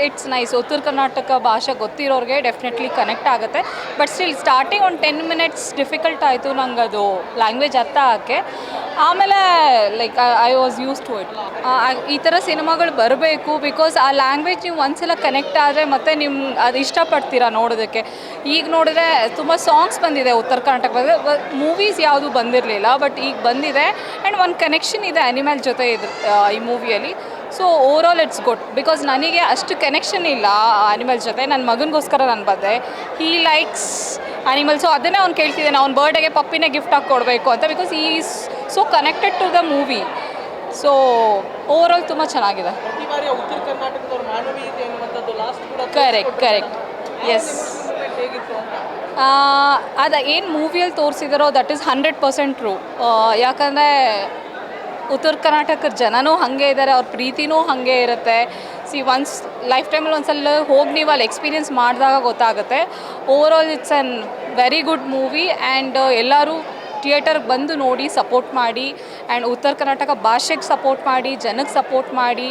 It's nice. ಉತ್ತರ ಕರ್ನಾಟಕ ಭಾಷೆ ಗೊತ್ತಿರೋರಿಗೆ definitely connect ಆಗುತ್ತೆ. ಬಟ್ ಸ್ಟಿಲ್ ಸ್ಟಾರ್ಟಿಂಗ್ ಒಂದು 10 ಮಿನಿಟ್ಸ್ ಡಿಫಿಕಲ್ಟ್ ಆಯಿತು ನಂಗೆ ಅದು ಲ್ಯಾಂಗ್ವೇಜ್ ಅರ್ಥ ಆಗೋಕ್ಕೆ. ಆಮೇಲೆ like I was used to it. ಈ ಥರ ಸಿನಿಮಾಗಳು ಬರಬೇಕು. ಬಿಕಾಸ್ ಆ ಲ್ಯಾಂಗ್ವೇಜ್ ನೀವು ಒಂದ್ಸಲ ಕನೆಕ್ಟ್ ಆದರೆ ಮತ್ತೆ ನಿಮ್ಮ ಅದು ಇಷ್ಟಪಡ್ತೀರಾ ನೋಡೋದಕ್ಕೆ. ಈಗ ನೋಡಿದ್ರೆ ತುಂಬ ಸಾಂಗ್ಸ್ ಬಂದಿದೆ ಉತ್ತರ ಕರ್ನಾಟಕ ಬಗ್ಗೆ, ಮೂವೀಸ್ ಯಾವುದೂ ಬಂದಿರಲಿಲ್ಲ. ಬಟ್ ಈಗ ಬಂದಿದೆ ಆ್ಯಂಡ್ ಒಂದು ಕನೆಕ್ಷನ್ ಇದೆ ಅನಿಮಲ್ ಜೊತೆ ಇದು ಈ ಮೂವಿಯಲ್ಲಿ. So overall it's good. Because ನನಗೆ ಅಷ್ಟು ಕನೆಕ್ಷನ್ ಇಲ್ಲ ಅನಿಮಲ್ ಜೊತೆ. ನನ್ನ ಮಗನಿಗೋಸ್ಕರ ನಾನು ಬಂದೆ. ಹೀ ಲೈಕ್ಸ್ ಅನಿಮಲ್. ಸೊ ಅದನ್ನೇ ಅವ್ನು ಕೇಳ್ತಿದ್ದಾನೆ, ಅವ್ನ ಬರ್ಡೇಗೆ ಪಪ್ಪಿನೇ ಗಿಫ್ಟ್ ಆಗಿ ಕೊಡಬೇಕು ಅಂತ. ಬಿಕಾಸ್ ಈ is so connected to the movie. So overall ತುಂಬ ಚೆನ್ನಾಗಿದೆ. ಉತ್ತರ ಕರ್ನಾಟಕದವ್ರ ಮಾನವೀಯತೆ ಅನ್ನುವಂಥದ್ದು ಲಾಸ್ಟ್ ಕೂಡ ಕರೆಕ್ಟ್ ಎಸ್. ಅದು ಏನು ಮೂವಿಯಲ್ಲಿ ತೋರಿಸಿದಾರೋ ದಟ್ ಈಸ್ 100% ಟ್ರೂ. ಯಾಕಂದರೆ ಉತ್ತರ ಕರ್ನಾಟಕದ ಜನನೂ ಹಾಗೆ ಇದ್ದಾರೆ, ಅವ್ರ ಪ್ರೀತಿನೂ ಹಾಗೆ ಇರುತ್ತೆ. ಒನ್ಸ್ ಲೈಫ್ ಟೈಮಲ್ಲಿ ಒಂದ್ಸಲ ಹೋಗಿ ನೀವು ಅಲ್ಲಿ ಎಕ್ಸ್ಪೀರಿಯೆನ್ಸ್ ಮಾಡಿದಾಗ ಗೊತ್ತಾಗುತ್ತೆ. Overall it's an very good movie and ಎಲ್ಲರೂ ಥಿಯೇಟರ್ಗೆ ಬಂದು ನೋಡಿ ಸಪೋರ್ಟ್ ಮಾಡಿ ಆ್ಯಂಡ್ ಉತ್ತರ ಕರ್ನಾಟಕ ಭಾಷೆಗೆ ಸಪೋರ್ಟ್ ಮಾಡಿ, ಜನಕ್ಕೆ ಸಪೋರ್ಟ್ ಮಾಡಿ.